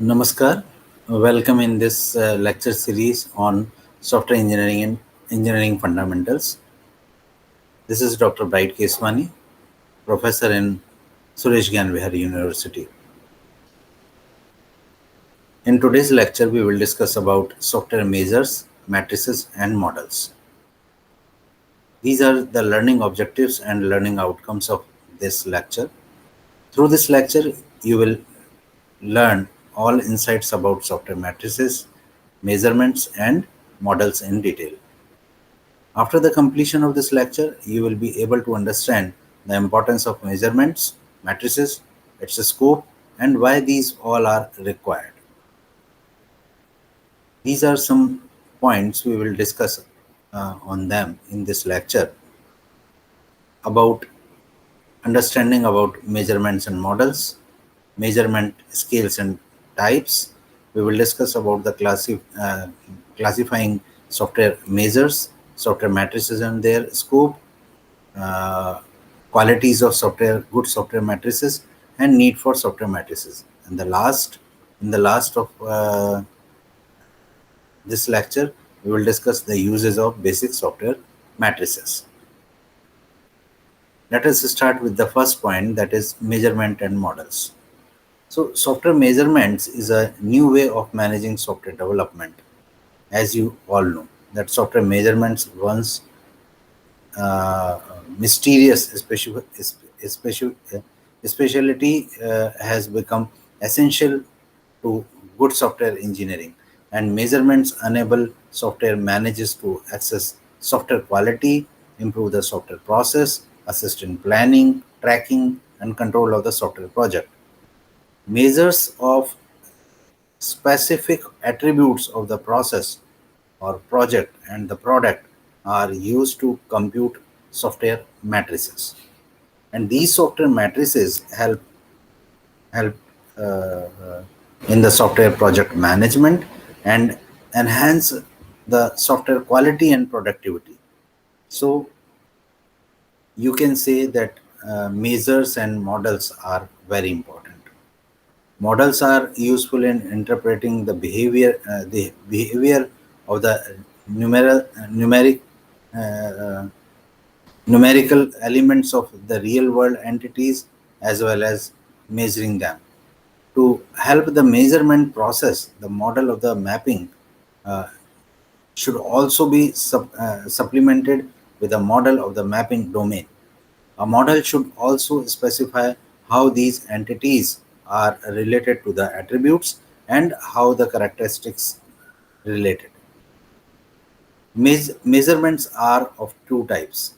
Namaskar. Welcome in this lecture series on software engineering and engineering fundamentals. This is Dr. Bright Keswani, professor in Suresh Gyan Vihar University. In today's lecture, we will discuss about software measures, matrices, and models. These are the learning objectives and learning outcomes of this lecture. Through this lecture, you will learn all insights about software matrices, measurements, and models in detail. After the completion of this lecture, you will be able to understand the importance of measurements, matrices, its scope, and why these all are required. These are some points we will discuss on them in this lecture about understanding about measurements and models, measurement scales and types. We will discuss about the classifying software measures, software matrices and their scope, uh, qualities of software, good software matrices, and need for software matrices. And in the last of this lecture, we will discuss the uses of basic software matrices. Let us start with the first point, that is measurement and models. So, software measurements is a new way of managing software development. As you all know, that software measurements once mysterious specialty has become essential to good software engineering, and measurements enable software managers to access software quality, improve the software process, assist in planning, tracking, and control of the software project. Measures of specific attributes of the process or project and the product are used to compute software matrices, and these software matrices help in the software project management and enhance the software quality and productivity. So you can say that measures and models are very important. Models are useful in interpreting the behavior of the numeric, uh, numerical elements of the real world entities as well as measuring them. To help the measurement process, the model of the mapping uh, should also be supplemented with a model of the mapping domain. A model should also specify how these entities are related to the attributes and how the characteristics related. Measurements are of two types: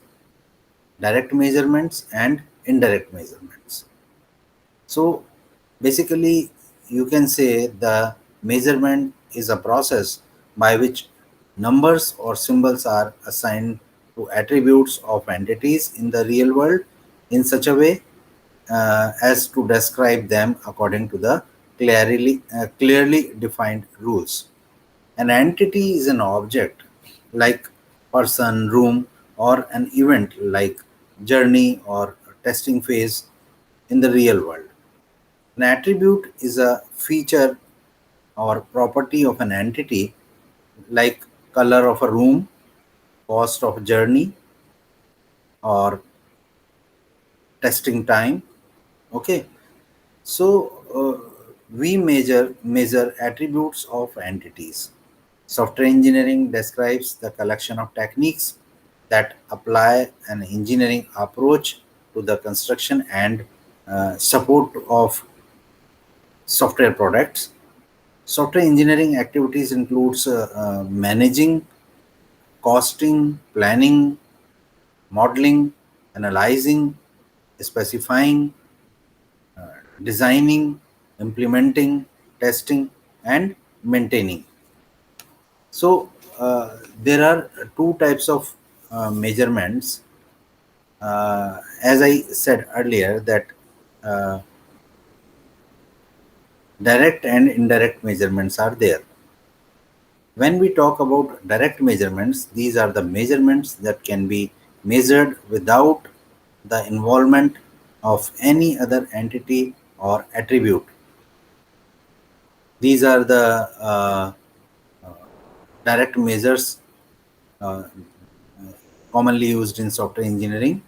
direct measurements and indirect measurements. So basically, you can say the measurement is a process by which numbers or symbols are assigned to attributes of entities in the real world in such a way as to describe them according to the clearly defined rules. An entity is an object like person, room, or an event like journey or testing phase in the real world. An attribute is a feature or property of an entity like color of a room, cost of journey, or testing time. Okay, so we measure attributes of entities. Software engineering describes the collection of techniques that apply an engineering approach to the construction and support of software products. Software engineering activities includes managing, costing, planning, modeling, analyzing, specifying, designing, implementing, testing, and maintaining. So there are two types of measurements. As I said earlier, that uh, direct and indirect measurements are there. When we talk about direct measurements, these are the measurements that can be measured without the involvement of any other entity or attribute. These are the direct measures uh, commonly used in software engineering: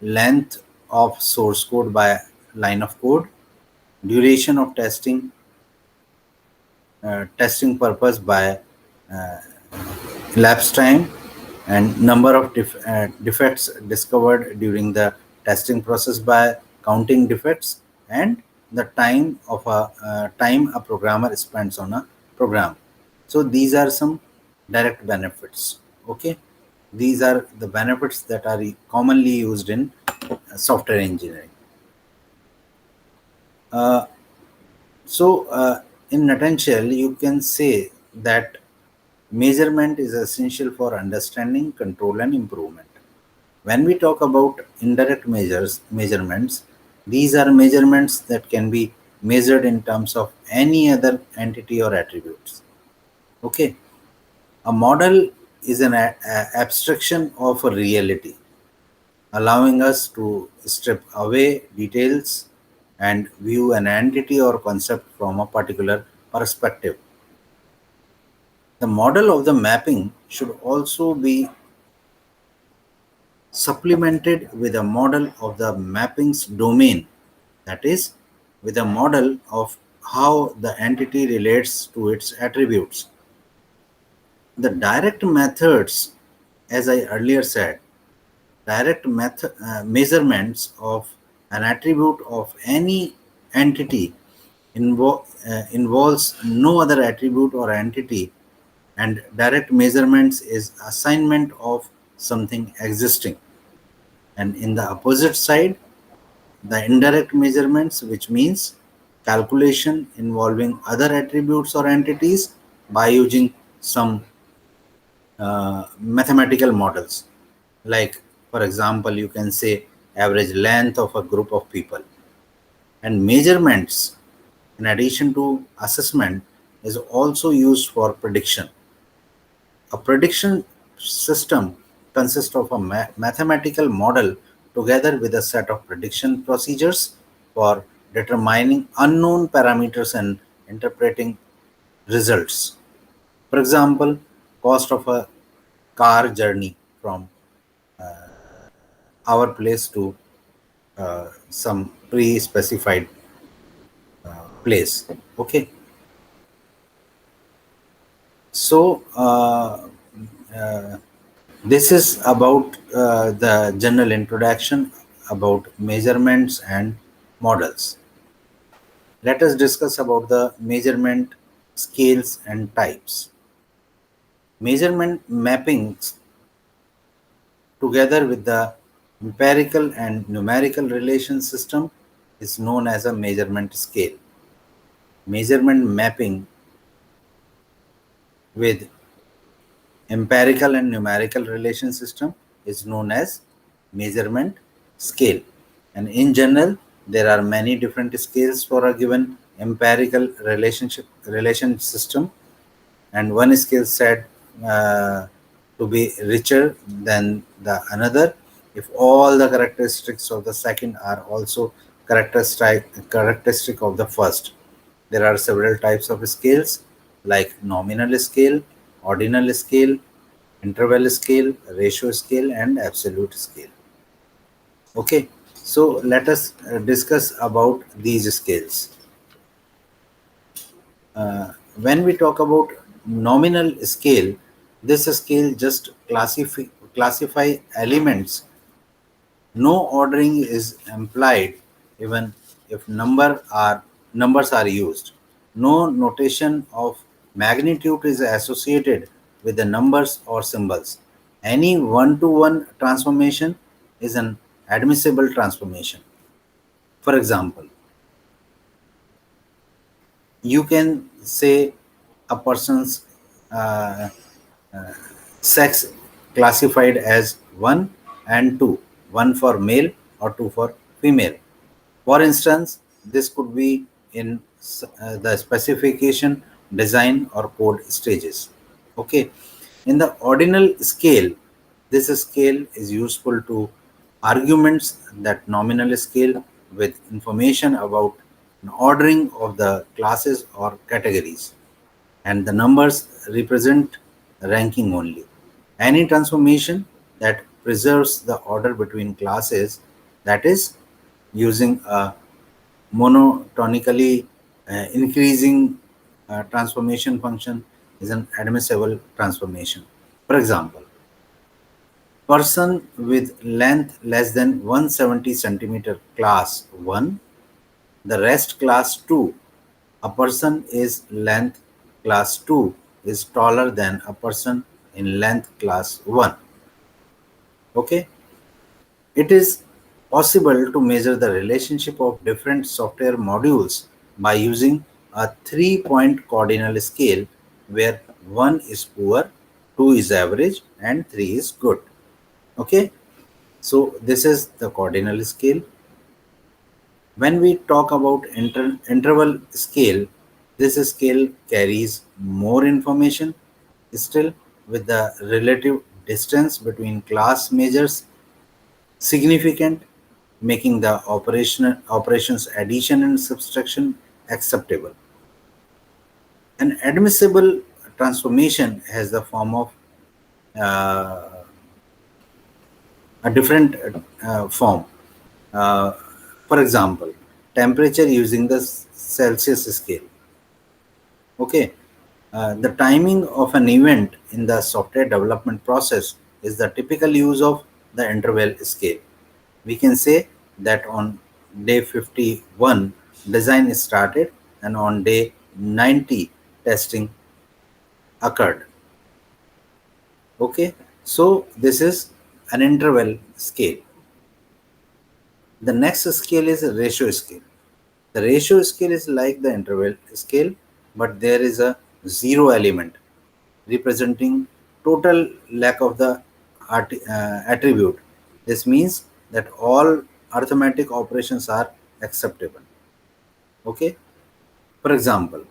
length of source code by line of code, duration of testing purpose by uh, elapsed time, and number of defects discovered during the testing process by counting defects, and the time a programmer spends on a program. So these are some direct benefits. Okay, these are the benefits that are commonly used in software engineering. uh, so in a nutshell, you can say that measurement is essential for understanding, control, and improvement. When we talk about indirect measurements, these are measurements that can be measured in terms of any other entity or attributes. Okay, a model is an abstraction of a reality, allowing us to strip away details and view an entity or concept from a particular perspective. The model of the mapping should also be supplemented with a model of the mapping's domain, that is, with a model of how the entity relates to its attributes. The direct methods, as I earlier said, measurements of an attribute of any entity involves no other attribute or entity, and direct measurements is assignment of something existing. And in the opposite side, the indirect measurements, which means calculation involving other attributes or entities by using some mathematical models. Like, for example, you can say average length of a group of people. And measurements, in addition to assessment, is also used for prediction. A prediction system consists of a mathematical model together with a set of prediction procedures for determining unknown parameters and interpreting results. For example, cost of a car journey from our place to some pre-specified place. Okay, so this is about the general introduction about measurements and models. Let us discuss about the measurement scales and types. Measurement mappings together with the empirical and numerical relation system is known as a measurement scale. Measurement mapping with empirical and numerical relation system is known as measurement scale. And in general, there are many different scales for a given empirical relation system, and one scale said to be richer than the another if all the characteristics of the second are also characteristic of the first. There are several types of scales like nominal scale, ordinal scale, interval scale, ratio scale, and absolute scale. Okay, so let us discuss about these scales. When we talk about nominal scale, this scale just classify elements. No ordering is implied even if numbers are used. No notation of magnitude is associated with the numbers or symbols. Any one-to-one transformation is an admissible transformation. For example, you can say a person's uh, sex classified as 1 and 2, 1 for male or 2 for female. For instance, this could be in the specification, design, or code stages. Okay. In the ordinal scale, this scale is useful to arguments that nominal scale with information about an ordering of the classes or categories, and the numbers represent ranking only. Any transformation that preserves the order between classes, that is, using a monotonically increasing transformation function, is an admissible transformation. For example, person with length less than 170 centimeter class 1, the rest class 2. A person is length class 2 is taller than a person in length class 1. Okay, it is possible to measure the relationship of different software modules by using a 3-point cardinal scale where 1 is poor, 2 is average, and 3 is good. Okay, so this is the cardinal scale. When we talk about interval scale, this scale carries more information still, with the relative distance between class measures significant, making the operations addition and subtraction acceptable. An admissible transformation has the form of uh, a different form. Uh, for example, temperature using the Celsius scale. Okay, the timing of an event in the software development process is the typical use of the interval scale. We can say that on day 51, design is started, and on day 90, testing occurred. Okay, so this is an interval scale. The next scale is a ratio scale. The ratio scale is like the interval scale, but there is a zero element representing total lack of the attribute. This means that all arithmetic operations are acceptable. Okay. For example,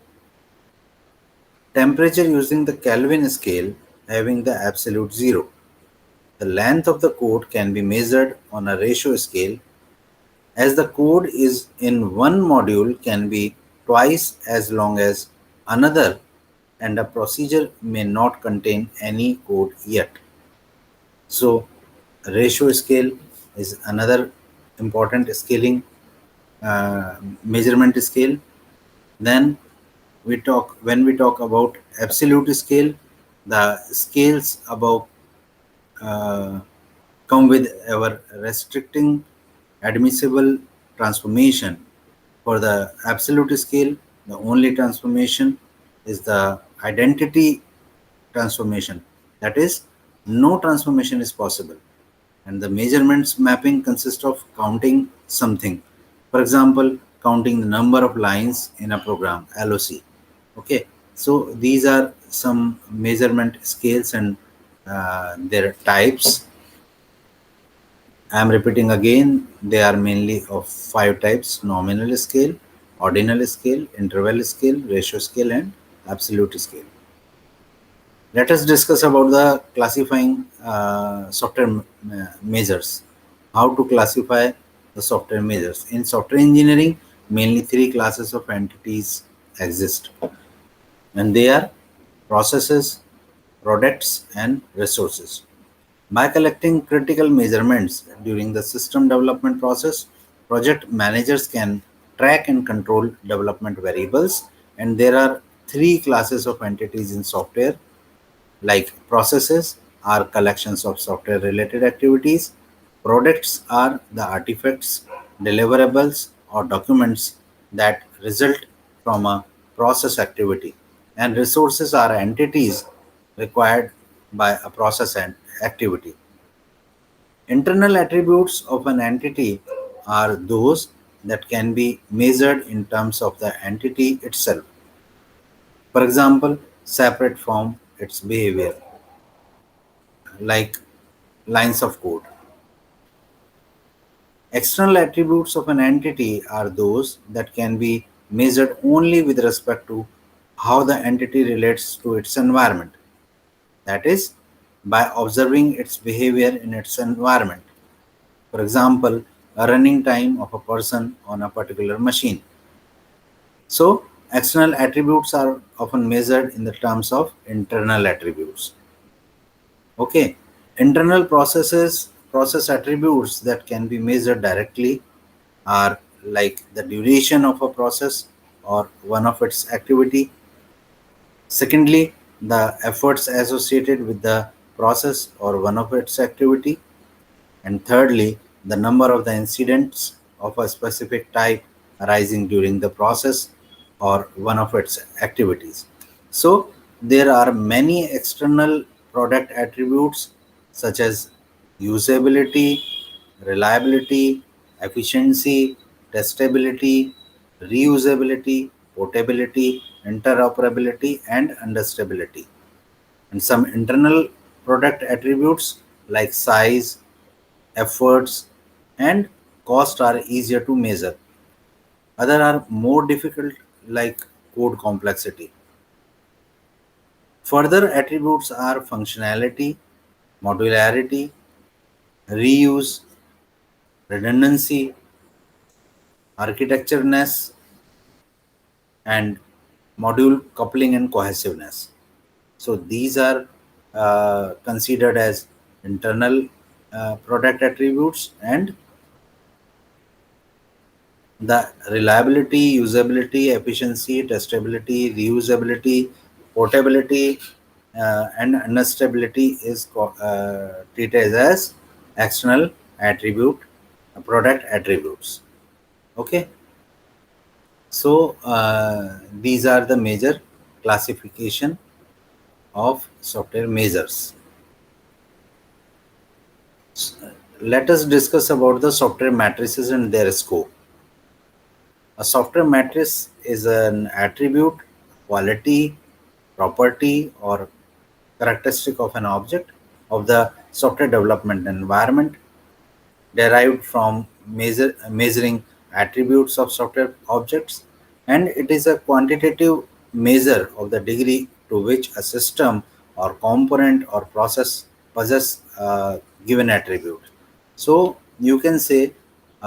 temperature using the Kelvin scale having the absolute zero. The length of the code can be measured on a ratio scale, as the code is in one module can be twice as long as another, and a procedure may not contain any code yet. So, ratio scale is another important scaling measurement scale. Then when we talk about absolute scale, the scales above uh, come with our restricting admissible transformation. For the absolute scale, the only transformation is the identity transformation. That is, no transformation is possible. And the measurements mapping consists of counting something. For example, counting the number of lines in a program, LOC. Okay, so these are some measurement scales and their types. I am repeating again, they are mainly of 5 types: nominal scale, ordinal scale, interval scale, ratio scale, and absolute scale. Let us discuss about the classifying software measures. How to classify the software measures. In software engineering, mainly 3 classes of entities exist, and they are processes, products, and resources. By collecting critical measurements during the system development process, project managers can track and control development variables. And there are 3 classes of entities in software, like processes are collections of software related activities, products are the artifacts, deliverables, or documents that result from a process activity, and resources are entities required by a process and activity. Internal attributes of an entity are those that can be measured in terms of the entity itself. For example, separate from its behavior, like lines of code. External attributes of an entity are those that can be measured only with respect to how the entity relates to its environment, that is, by observing its behavior in its environment. For example, a running time of a person on a particular machine. So external attributes are often measured in the terms of internal attributes. Okay, internal process attributes that can be measured directly are like the duration of a process or one of its activity. Secondly, the efforts associated with the process or one of its activity. And thirdly, the number of the incidents of a specific type arising during the process or one of its activities. So, there are many external product attributes such as usability, reliability, efficiency, testability, reusability, portability, interoperability, and understandability. And some internal product attributes like size, efforts, and cost are easier to measure. Other are more difficult, like code complexity. Further attributes are functionality, modularity, reuse, redundancy, architectureness, and module coupling and cohesiveness. So these are considered as internal product attributes, and the reliability, usability, efficiency, testability, reusability, portability, and understandability is treated as external attribute, product attributes. Okay, so these are the major classification of software measures. Let us discuss about the software matrices and their scope. A software matrix is an attribute, quality, property, or characteristic of an object of the software development environment derived from measuring attributes of software objects, and it is a quantitative measure of the degree to which a system or component or process possess a given attribute. So you can say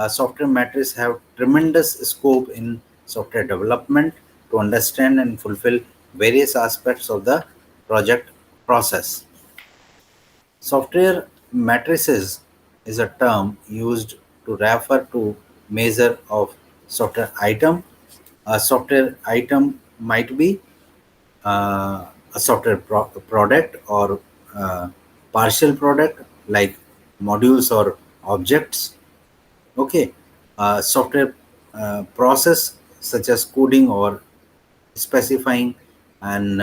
software matrices have tremendous scope in software development to understand and fulfill various aspects of the project process. Software matrices is a term used to refer to measure of software item. A software item might be a software product or partial product like modules or objects. Okay, software process such as coding or specifying an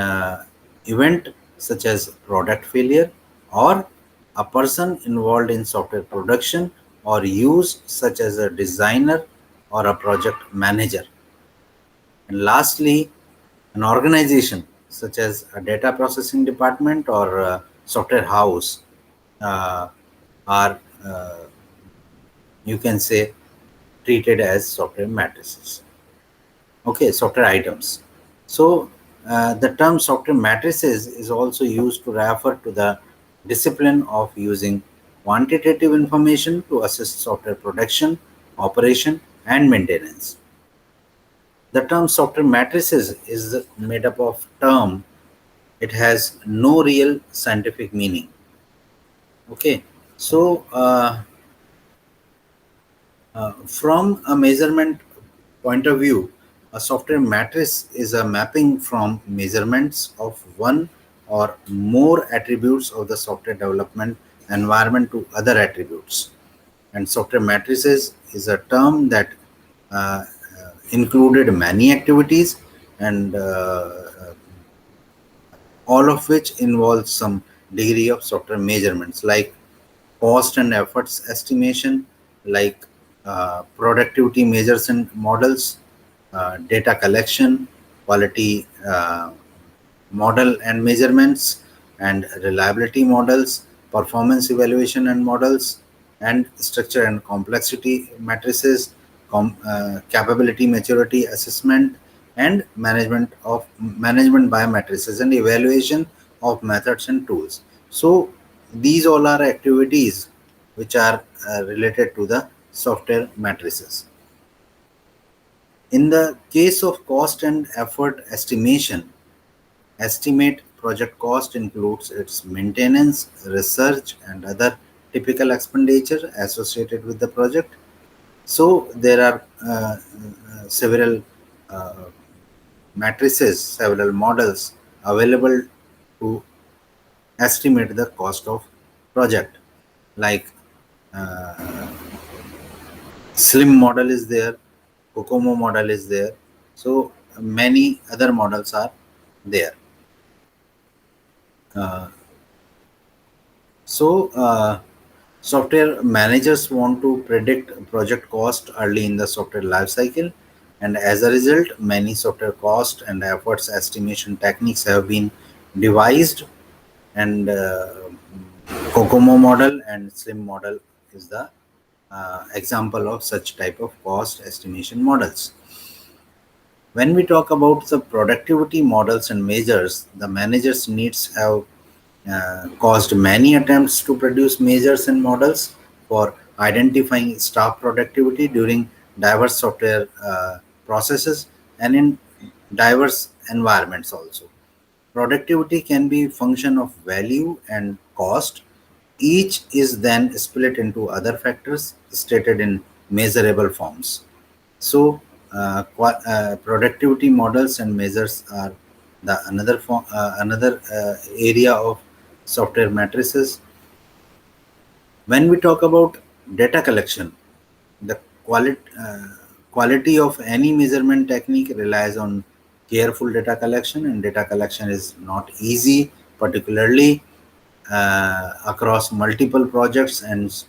event such as product failure, or a person involved in software production or use such as a designer or a project manager. And lastly, an organization such as a data processing department or a software house uh, are, you can say, treated as software matrices. Okay, software items. So the term software matrices is also used to refer to the discipline of using quantitative information to assess software production, operation, and maintenance. The term software matrices is made up of term. It has no real scientific meaning. Okay, so from a measurement point of view, a software matrix is a mapping from measurements of one or more attributes of the software development environment to other attributes. And software matrices is a term that included many activities, and all of which involves some degree of software measurements like cost and efforts estimation, like productivity measures and models, data collection, quality model and measurements, and reliability models, performance evaluation and models, and structure and complexity matrices, capability maturity assessment, and management by matrices and evaluation of methods and tools. So these all are activities which are related to the software matrices. In the case of cost and effort estimation, estimate project cost includes its maintenance, research, and other typical expenditure associated with the project. So there are several uh, matrices, several models available to estimate the cost of project. Like uh, Slim model is there, Kokomo model is there. So many other models are there. Uh, so software managers want to predict project cost early in the software lifecycle, and as a result, many software cost and efforts estimation techniques have been devised. And Kokomo model and Slim model is the example of such type of cost estimation models. When we talk about the productivity models and measures, the managers needs have caused many attempts to produce measures and models for identifying staff productivity during diverse software processes and in diverse environments also. Productivity can be function of value and cost. Each is then split into other factors stated in measurable forms. So, productivity models and measures are the another area of software matrices. When we talk about data collection, the quality of any measurement technique relies on careful data collection, and data collection is not easy, particularly across multiple projects, and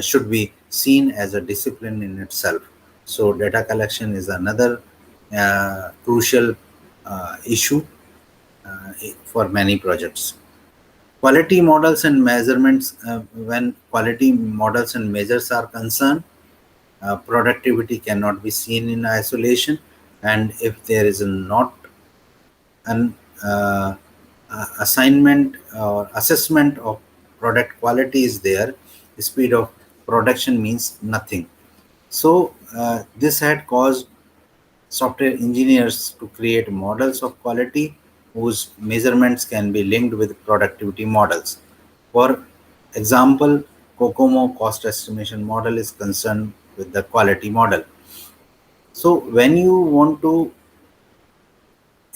should be seen as a discipline in itself. So data collection is another crucial issue for many projects. Quality models and measurements, when quality models and measures are concerned, productivity cannot be seen in isolation, and if there is not an assignment or assessment of product quality is there, speed of production means nothing. So this had caused software engineers to create models of quality whose measurements can be linked with productivity models. For example, Kokomo cost estimation model is concerned with the quality model. So when you want to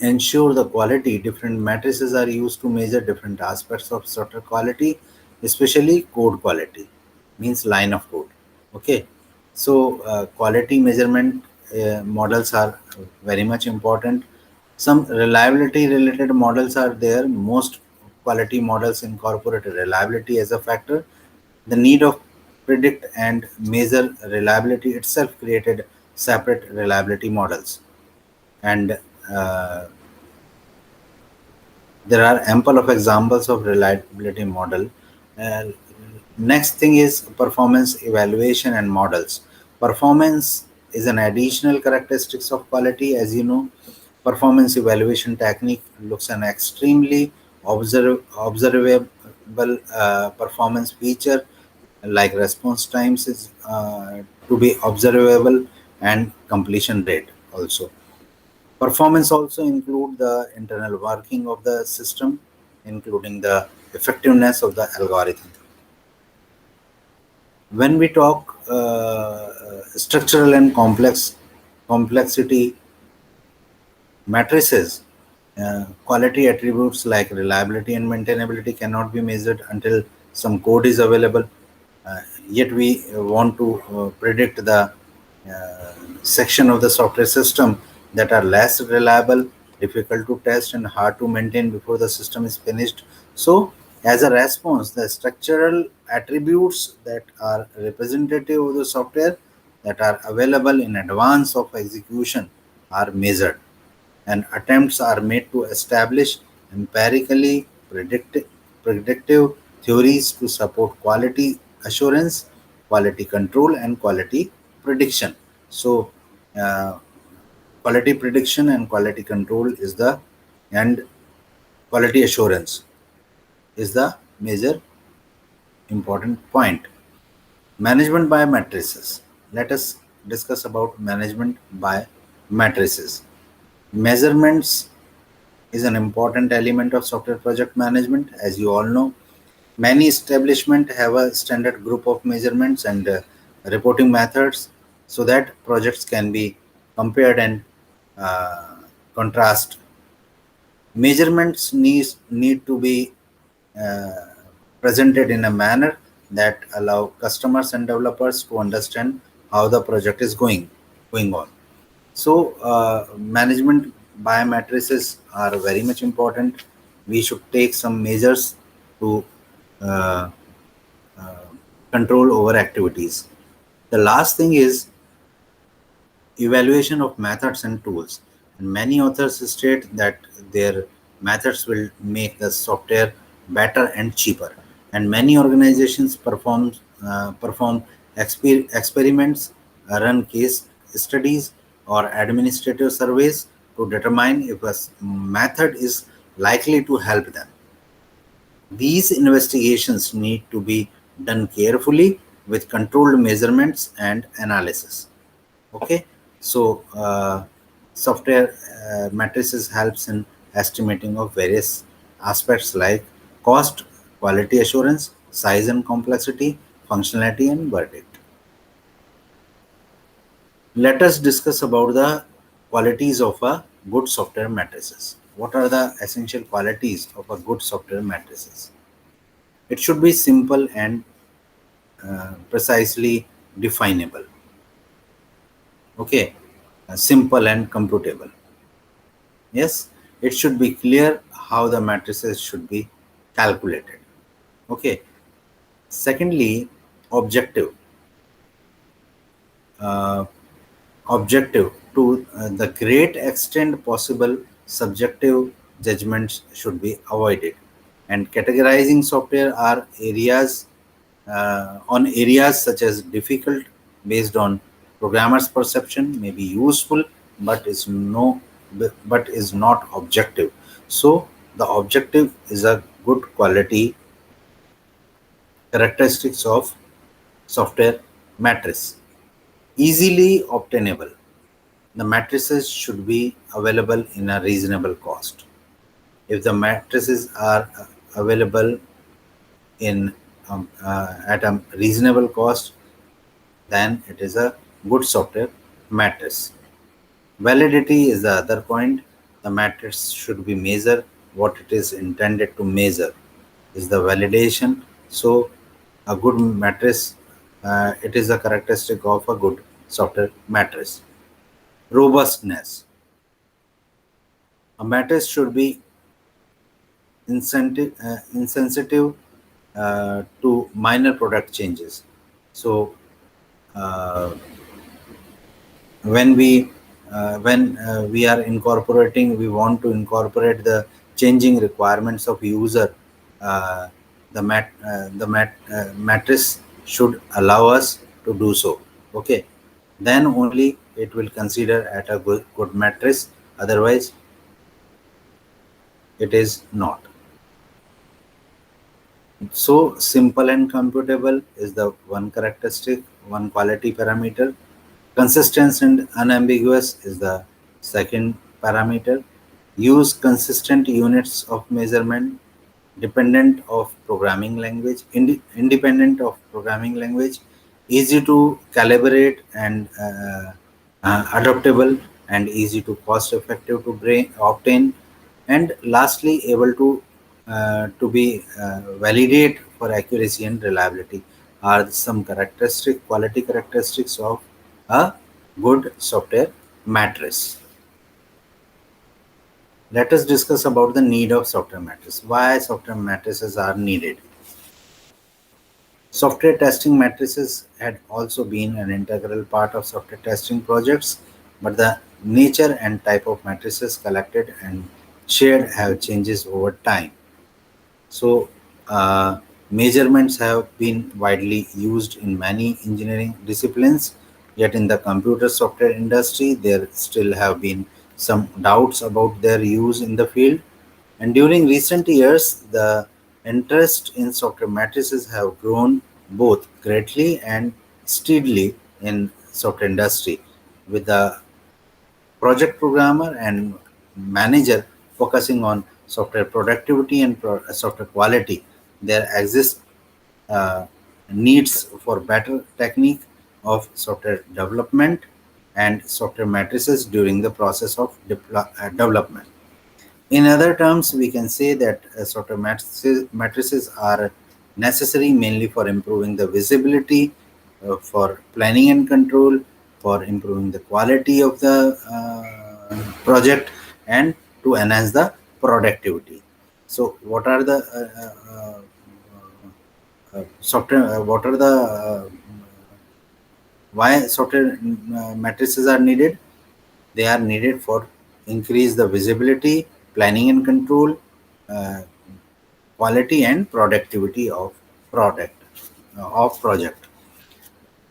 ensure the quality, different matrices are used to measure different aspects of software quality, especially code quality, means line of code. Okay, so quality measurement models are very much important. Some reliability related models are there. Most quality models incorporate reliability as a factor. The need of predict and measure reliability itself created separate reliability models. And there are ample of examples of reliability model. Uh, Next thing is performance evaluation and models. Performance is an additional characteristics of quality. As you know, performance evaluation technique looks an extremely observable performance feature like response times is to be observable, and completion rate also. Performance also include the internal working of the system, including the effectiveness of the algorithm. When we talk structural and complexity matrices, quality attributes like reliability and maintainability cannot be measured until some code is available. Uh, Yet we want to predict the section of the software system that are less reliable, difficult to test, and hard to maintain before the system is finished. So, as a response, the structural attributes that are representative of the software that are available in advance of execution are measured, and attempts are made to establish empirically predictive theories to support quality assurance, quality control, and quality prediction. So, uh, quality prediction and quality control is the and quality assurance is the major important point. Management by matrices. Let us discuss about management by matrices. Measurements is an important element of software project management. As you all know, many establishments have a standard group of measurements and reporting methods so that projects can be compared and uh, contrast. Measurements need to be uh, presented in a manner that allow customers and developers to understand how the project is going on. So, management by matrices are very much important. We should take some measures to uh, uh, control over activities. The last thing is evaluation of methods and tools. And many authors state that their methods will make the software better and cheaper. And many organizations perform experiments, run case studies, or administrative surveys to determine if a method is likely to help them. These investigations need to be done carefully with controlled measurements and analysis. Okay, so software matrices helps in estimating of various aspects like cost, quality assurance, size and complexity, functionality and verdict. Let us discuss about the qualities of a good software matrices. What are the essential qualities of a good software matrices? It should be simple and precisely definable. Okay, simple and computable. Yes, it should be clear how the matrices should be calculated. Okay. Secondly, objective. Uh, Objective to the great extent possible, subjective judgments should be avoided. And categorizing software are areas on areas such as difficult based on programmers' perception may be useful, but is not objective. So the objective is a good quality characteristics of software matrix. Easily obtainable. The matrices should be available in a reasonable cost. If the matrices are available in at a reasonable cost, then it is a good software matrix. Validity is the other point. The matrix should be measure what it is intended to measure. Is the validation. So a good matrix, it is a characteristic of a good software matrix. Robustness. A matrix should be insensitive to minor product changes. So uh, when we are incorporating, we want to incorporate the changing requirements of user. Uh, the matrix should allow us to do so. Okay, then only it will consider at a good matrix. Otherwise, it is not. So simple and computable is the one characteristic, one quality parameter. Consistent and unambiguous is the second parameter. Use consistent units of measurement dependent of programming language, independent of programming language, easy to calibrate and adaptable and easy to cost effective to obtain, and lastly able to be validate for accuracy and reliability are some characteristic quality characteristics of a good software matrix. Let us discuss about the need of software matrices. Why software matrices are needed? Software testing matrices had also been an integral part of software testing projects, but the nature and type of matrices collected and shared have changes over time. So, measurements have been widely used in many engineering disciplines, yet in the computer software industry, there still have been some doubts about their use in the field. And during recent years, the interest in software matrices have grown both greatly and steadily in software industry, with the project programmer and manager focusing on software productivity and software quality. There exists uh, needs for better technique of software development and software matrices during the process of development. In other terms, we can say that software matrices are necessary mainly for improving the visibility, for planning and control, for improving the quality of the project, and to enhance the productivity. So, what are the software? What are the why software matrices are needed? They are needed for increase the visibility, planning and control, uh, quality and productivity of product of project.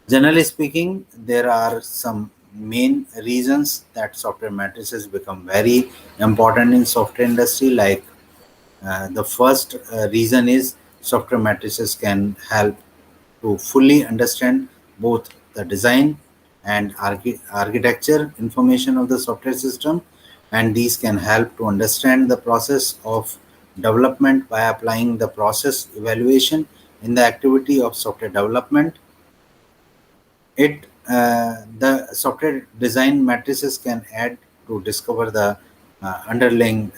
Generally speaking, there are some main reasons that software matrices become very important in software industry. Like the first reason is software matrices can help to fully understand both the design and architecture information of the software system, and these can help to understand the process of development by applying the process evaluation in the activity of software development. It The software design matrices can add to discover the underlying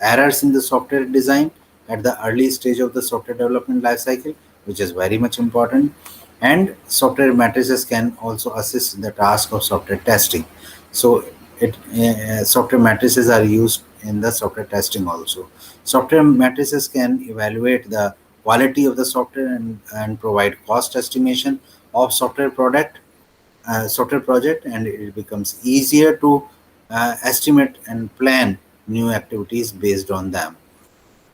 errors in the software design at the early stage of the software development lifecycle, which is very much important. And software matrices can also assist in the task of software testing. So software matrices are used in the software testing also. Software matrices can evaluate the quality of the software and provide cost estimation of software project, and it becomes easier to estimate and plan new activities based on them.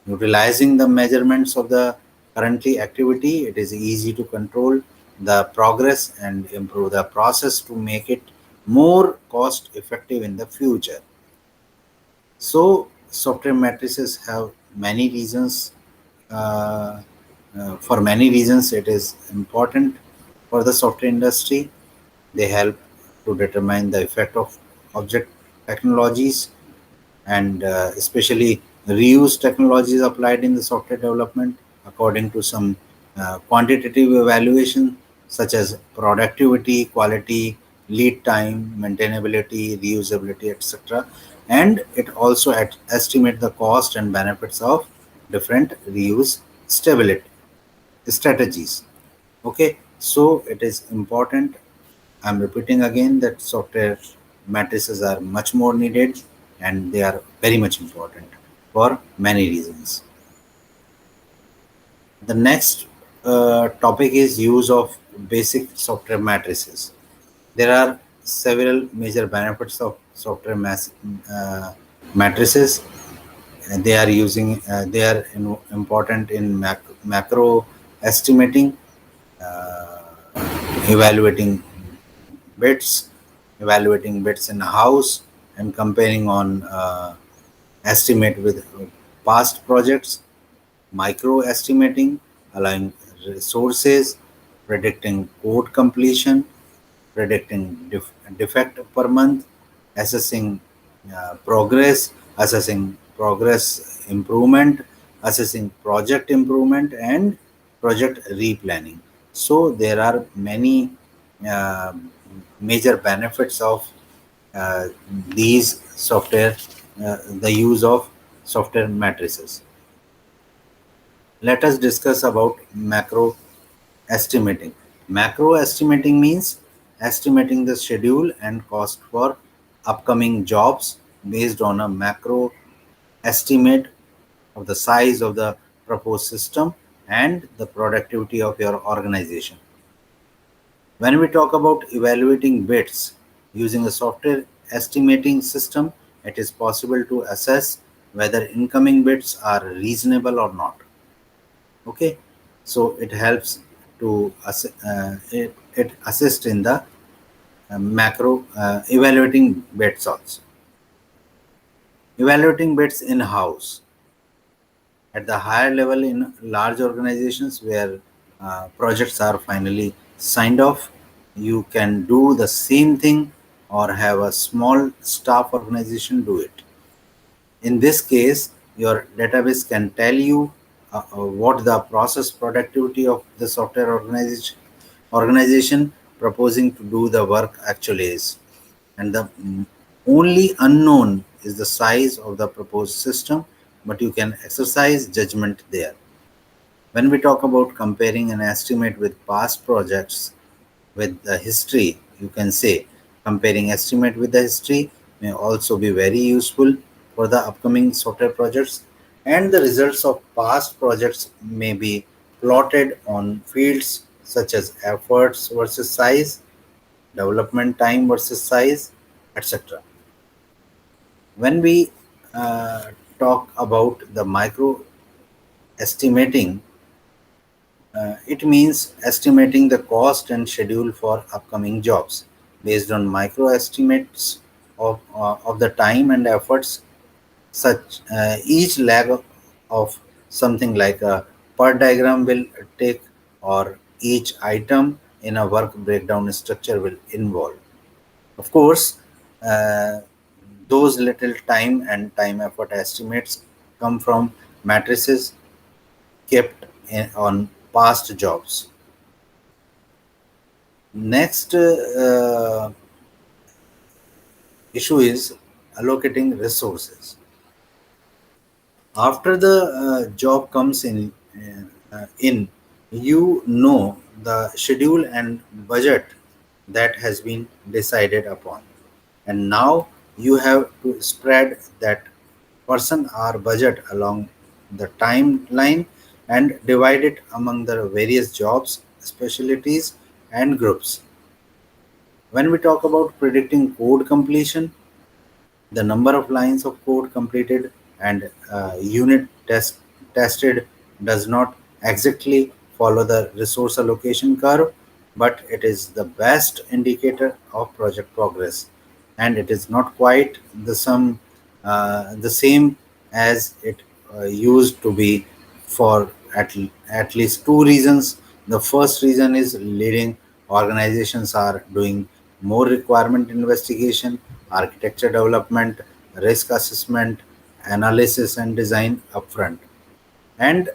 Utilizing the measurements of the currently activity, it is easy to control the progress and improve the process to make it more cost effective in the future. So, software matrices have many reasons. Uh, for many reasons, it is important for the software industry. They help to determine the effect of object technologies, and especially reuse technologies applied in the software development according to some quantitative evaluation such as productivity, quality, lead time, maintainability, reusability, etc. And it also estimate the cost and benefits of different reuse stability strategies. Okay, so it is important. I'm repeating again that software matrices are much more needed and they are very much important for many reasons. The next topic is use of basic software matrices. There are several major benefits of uh, matrices. They are important in macro estimating, uh, evaluating bits, evaluating bits in a house, and comparing on estimate with past projects, micro estimating, allowing resources, predicting code completion, predicting defect per month, assessing assessing progress improvement, assessing project improvement, and project replanning. So there are many uh, major benefits of uh, these software, the use of software matrices. Let us discuss about macro estimating. Macro estimating means estimating the schedule and cost for upcoming jobs based on a macro estimate of the size of the proposed system and the productivity of your organization. When we talk about evaluating bids using a software estimating system, it is possible to assess whether incoming bids are reasonable or not. Okay, so it helps to it assist in the macro evaluating bids also. Evaluating bids in house at the higher level in large organizations where projects are finally signed off. you can do the same thing or have a small staff organization do it. In this case, your database can tell you what the process productivity of the software organization proposing to do the work actually is. And the only unknown is the size of the proposed system, but you can exercise judgment there. When we talk about comparing an estimate with past projects with the history, you can say comparing estimate with the history may also be very useful for the upcoming software projects, and the results of past projects may be plotted on fields such as efforts versus size, development time versus size, etc. When we talk about the micro estimating, it means estimating the cost and schedule for upcoming jobs based on micro estimates of the time and efforts. Such each lag of something like a per diagram will take, or each item in a work breakdown structure will involve. Of course, uh, those little time and time effort estimates come from matrices kept on past jobs. Next issue is allocating resources. After the job comes in, you know the schedule and budget that has been decided upon, and now you have to spread that person or budget along the timeline and divide it among the various jobs, specialties, and groups. When we talk about predicting code completion, the number of lines of code completed and unit tested does not exactly follow the resource allocation curve, but it is the best indicator of project progress, and it is not quite the same as it used to be for at least two reasons. The first reason is leading organizations are doing more requirement investigation, architecture development, risk assessment, analysis, and design upfront. And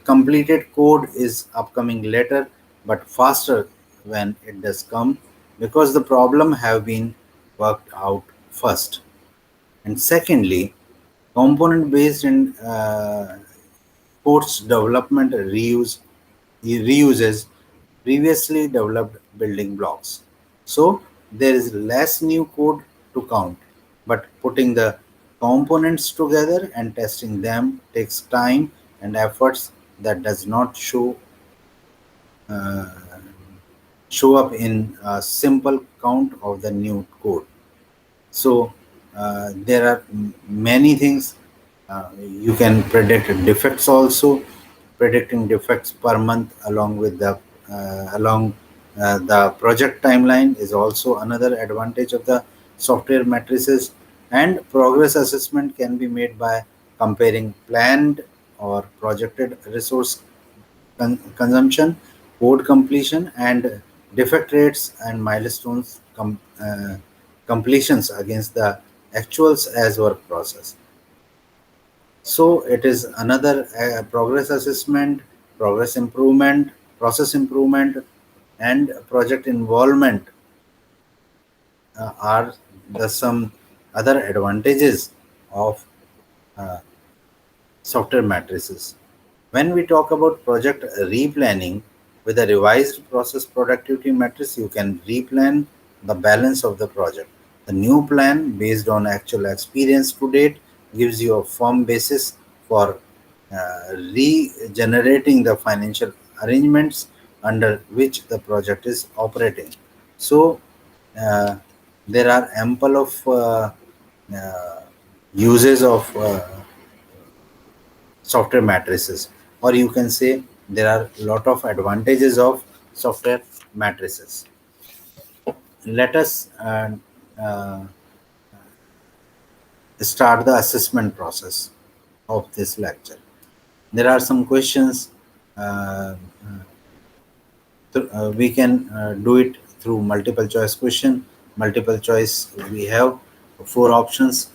completed code is upcoming later, but faster when it does come, because the problem have been worked out first. And secondly, component based in ports development reuses previously developed building blocks. So there is less new code to count, but putting the components together and testing them takes time and efforts that does not uh, show up in a simple count of the new code. So there are many things. You can predict defects also. Predicting defects per month along the project timeline is also another advantage of the software matrices. And progress assessment can be made by comparing planned or projected resource consumption, code completion, and defect rates and milestones completions against the actuals as work process. So it is another progress assessment, progress improvement, process improvement, and project involvement are the some other advantages of uh, software matrices. When we talk about project replanning, with a revised process productivity matrix, you can replan the balance of the project. The new plan, based on actual experience to date, gives you a firm basis for regenerating the financial arrangements under which the project is operating. So, uh, there are ample of uh, uses of software matrices, or you can say there are a lot of advantages of software matrices. Let us uh, start the assessment process of this lecture. There are some questions. We can do it through multiple choice question. Multiple choice, we have four options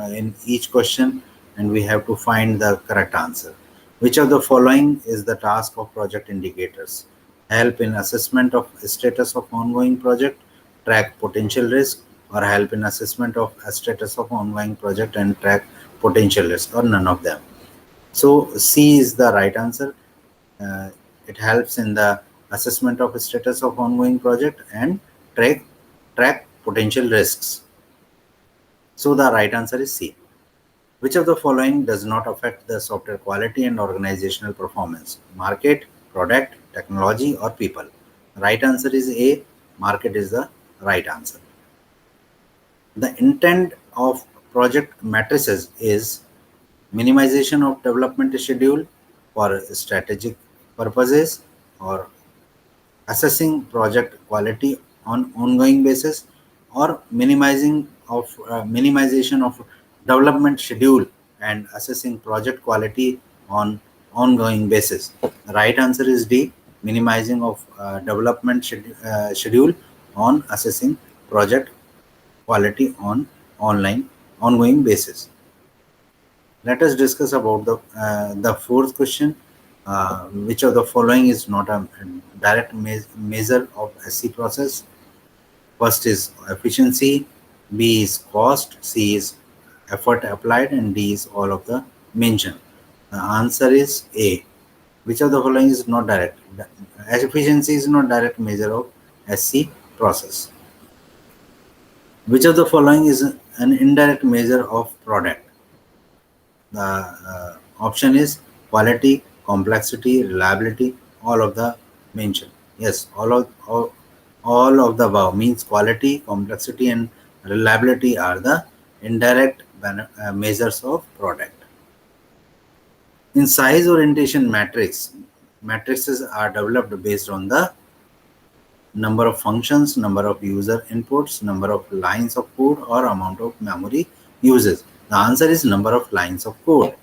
in each question, and we have to find the correct answer. Which of the following is the task of project indicators? Help in assessment of status of ongoing project, track potential risk, or help in assessment of a status of ongoing project and track potential risk, or none of them. So C is the right answer. Uh, it helps in the assessment of status of ongoing project and track potential risks. So the right answer is C. Which of the following does not affect the software quality and organizational performance? Market, product, technology, or people? Right answer is A. Market is the right answer. The intent of project matrices is minimization of development schedule for strategic purposes, or assessing project quality on ongoing basis, or minimization of development schedule and assessing project quality on ongoing basis. The right answer is D, minimizing of development schedule on assessing project quality on online ongoing basis. Let us discuss about the fourth question. Which of the following is not a direct measure of SC process? First is efficiency, B is cost, C is effort applied, and D is all of the mentioned. The answer is A. Which of the following is not direct? Efficiency is not direct measure of SC process. Which of the following is an indirect measure of product? The option is quality, complexity, reliability, all of the mentioned. Yes, all of the above means quality, complexity, and reliability are the indirect measures of product. In size orientation matrices are developed based on the number of functions, number of user inputs, number of lines of code, or amount of memory uses. The answer is number of lines of code.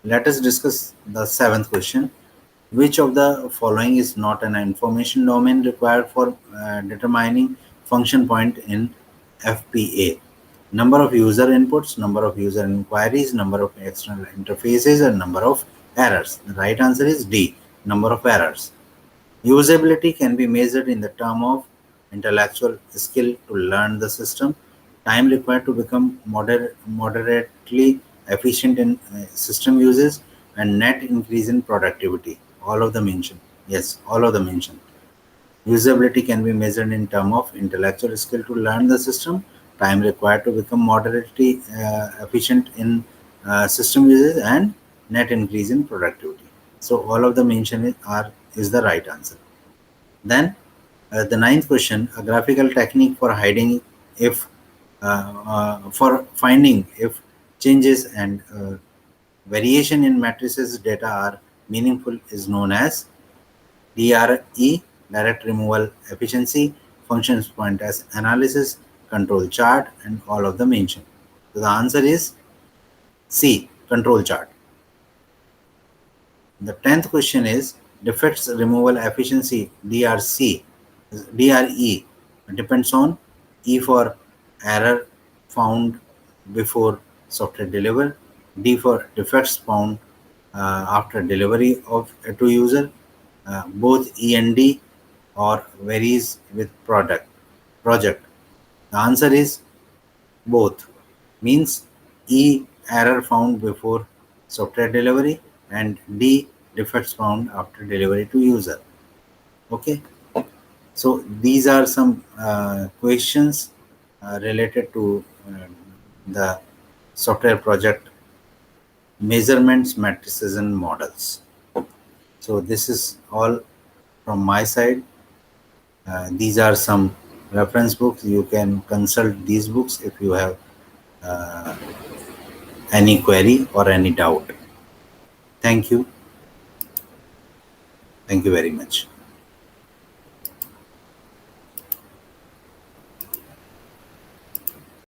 Let us discuss the seventh question. Which of the following is not an information domain required for determining function point in FPA? Number of user inputs, number of user inquiries, number of external interfaces, and number of errors. The right answer is D, number of errors. Usability can be measured in the term of intellectual skill to learn the system, time required to become moderately efficient in system uses, and net increase in productivity. All of the mentioned. Yes, all of the mentioned. Usability can be measured in terms of intellectual skill to learn the system, time required to become moderately efficient in system uses, and net increase in productivity. So all of the mentioned is the right answer. Then the ninth question: a graphical technique for hiding if for finding if changes and variation in matrices data are meaningful is known as DRE, direct removal efficiency, functions point as analysis, control chart, and all of the mentioned. So the answer is C, control chart. The 10th question is defects removal efficiency DRE depends on E for error found before software deliver, D for defects found after delivery of to user, both E and D, or varies with project. The answer is both. Means E error found before software delivery, and D defects found after delivery to user. Okay. So these are some questions related to the software project measurements, matrices, and models. So this is all from my side. These are some reference books. You can consult these books if you have uh, any query or any doubt. Thank you. Thank you very much.